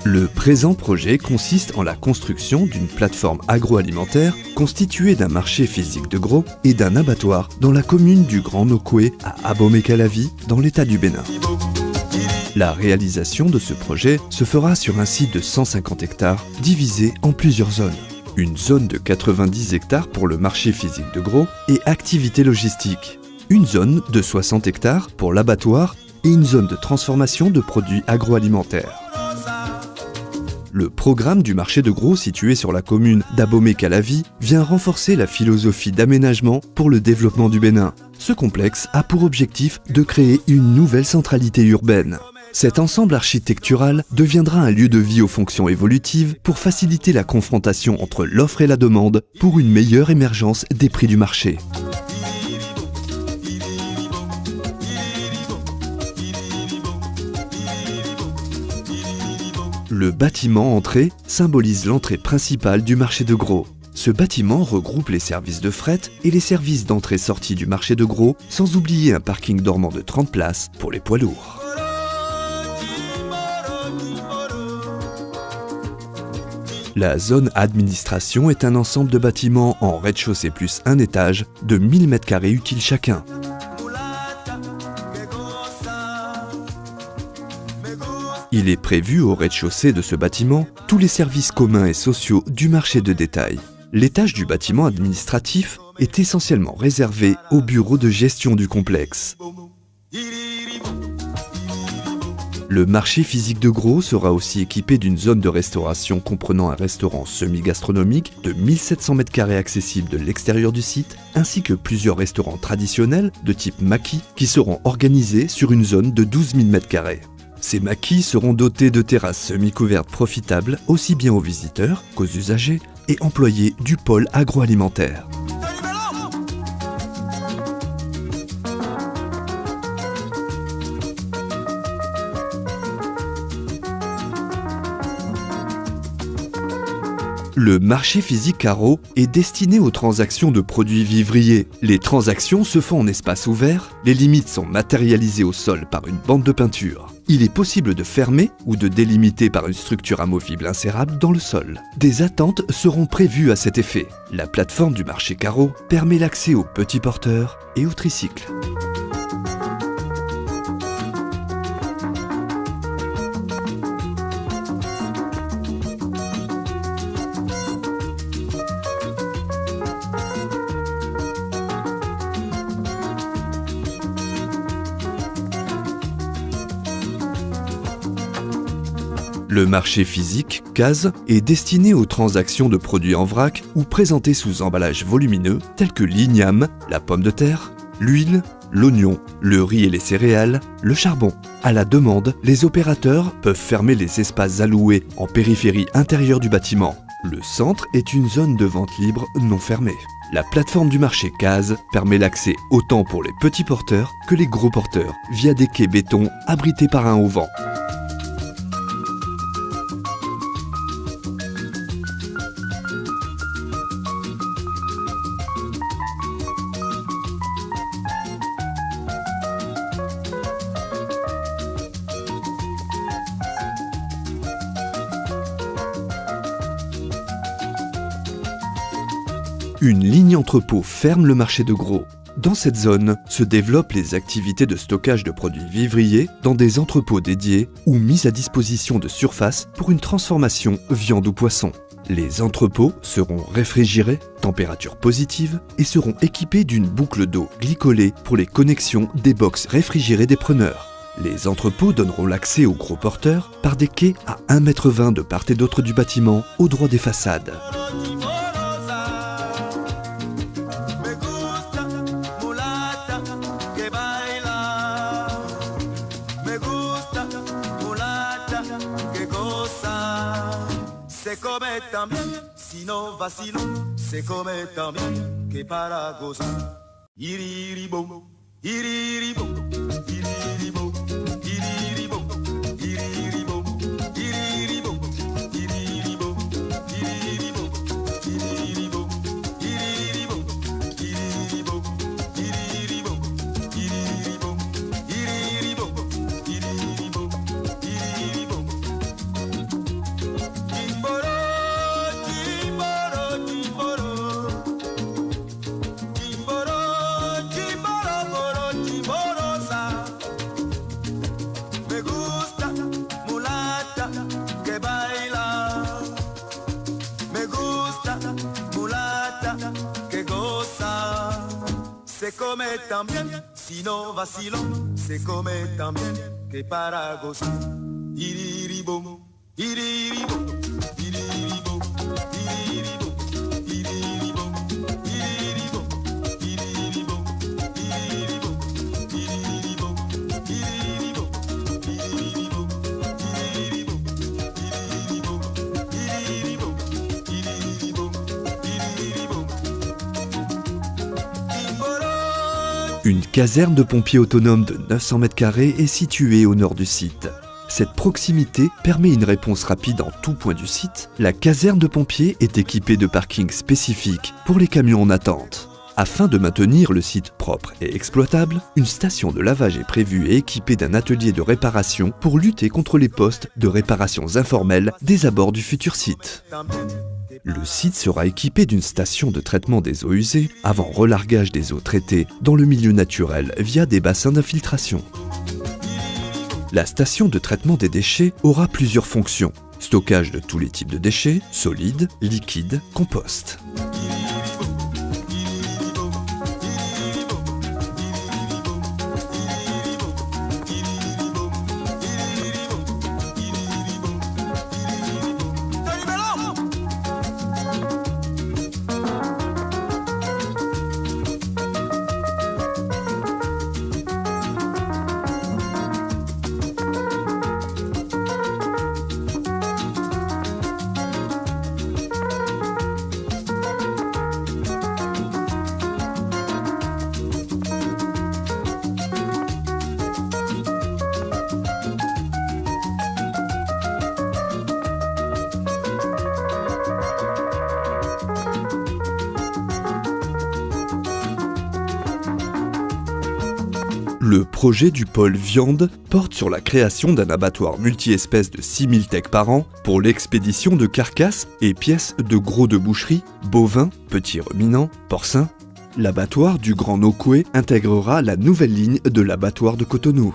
Le présent projet consiste en la construction d'une plateforme agroalimentaire constituée d'un marché physique de gros et d'un abattoir dans la commune du Grand Nokoué à Abomey-Calavi, dans l'état du Bénin. La réalisation de ce projet se fera sur un site de 150 hectares divisé en plusieurs zones. Une zone de 90 hectares pour le marché physique de gros et activités logistiques. Une zone de 60 hectares pour l'abattoir et une zone de transformation de produits agroalimentaires. Le programme du marché de gros situé sur la commune d'Abomey-Calavi vient renforcer la philosophie d'aménagement pour le développement du Bénin. Ce complexe a pour objectif de créer une nouvelle centralité urbaine. Cet ensemble architectural deviendra un lieu de vie aux fonctions évolutives pour faciliter la confrontation entre l'offre et la demande pour une meilleure émergence des prix du marché. Le bâtiment entrée symbolise l'entrée principale du marché de gros. Ce bâtiment regroupe les services de fret et les services d'entrée-sortie du marché de gros, sans oublier un parking dormant de 30 places pour les poids lourds. La zone administration est un ensemble de bâtiments en rez-de-chaussée plus un étage de 1000 m² utiles chacun. Il est prévu au rez-de-chaussée de ce bâtiment tous les services communs et sociaux du marché de détail. L'étage du bâtiment administratif est essentiellement réservé au bureau de gestion du complexe. Le marché physique de gros sera aussi équipé d'une zone de restauration comprenant un restaurant semi-gastronomique de 1700 m² accessible de l'extérieur du site, ainsi que plusieurs restaurants traditionnels de type maquis qui seront organisés sur une zone de 12 000 m². Ces maquis seront dotés de terrasses semi-couvertes profitables aussi bien aux visiteurs qu'aux usagers et employés du pôle agroalimentaire. Le marché physique carreau est destiné aux transactions de produits vivriers. Les transactions se font en espace ouvert, les limites sont matérialisées au sol par une bande de peinture. Il est possible de fermer ou de délimiter par une structure amovible insérable dans le sol. Des attentes seront prévues à cet effet. La plateforme du marché carreau permet l'accès aux petits porteurs et aux tricycles. Le marché physique, case, est destiné aux transactions de produits en vrac ou présentés sous emballage volumineux tels que l'igname, la pomme de terre, l'huile, l'oignon, le riz et les céréales, le charbon. À la demande, les opérateurs peuvent fermer les espaces alloués en périphérie intérieure du bâtiment. Le centre est une zone de vente libre non fermée. La plateforme du marché case permet l'accès autant pour les petits porteurs que les gros porteurs via des quais béton abrités par un auvent. Une ligne entrepôt ferme le marché de gros. Dans cette zone se développent les activités de stockage de produits vivriers dans des entrepôts dédiés ou mis à disposition de surface pour une transformation viande ou poisson. Les entrepôts seront réfrigérés, température positive, et seront équipés d'une boucle d'eau glycolée pour les connexions des box réfrigérées des preneurs. Les entrepôts donneront l'accès aux gros porteurs par des quais à 1,20 m de part et d'autre du bâtiment au droit des façades. Se come también, si no vacilo, se come también, que para gozar. Iriribom, iriribom, iriribom, iriribom, iriribom, iriribom, iriribom, iriribom, iriribom, iriribom, iriribom, iriribom, iriribom, iriribom, iriribom. c'est comer también, si no vacilo, c'est comer también, que para gozar. Iriribom, iriribom, iriribom, iriribom, iriribom, iriribom, iriribom, iriribom, iriribom, iriribom, iriribom, iriribom, iriribom, iriribom, iriribom, iriribom. Une caserne de pompiers autonome de 900 m² est située au nord du site. Cette proximité permet une réponse rapide en tout point du site. La caserne de pompiers est équipée de parkings spécifiques pour les camions en attente. Afin de maintenir le site propre et exploitable, une station de lavage est prévue et équipée d'un atelier de réparation pour lutter contre les postes de réparations informelles des abords du futur site. Le site sera équipé d'une station de traitement des eaux usées avant relargage des eaux traitées dans le milieu naturel via des bassins d'infiltration. La station de traitement des déchets aura plusieurs fonctions. Stockage de tous les types de déchets, solides, liquides, compost. Le projet du pôle viande porte sur la création d'un abattoir multi-espèces de 6000 têtes par an pour l'expédition de carcasses et pièces de gros de boucherie, bovins, petits ruminants, porcins. L'abattoir du Grand Nokoué intégrera la nouvelle ligne de l'abattoir de Cotonou.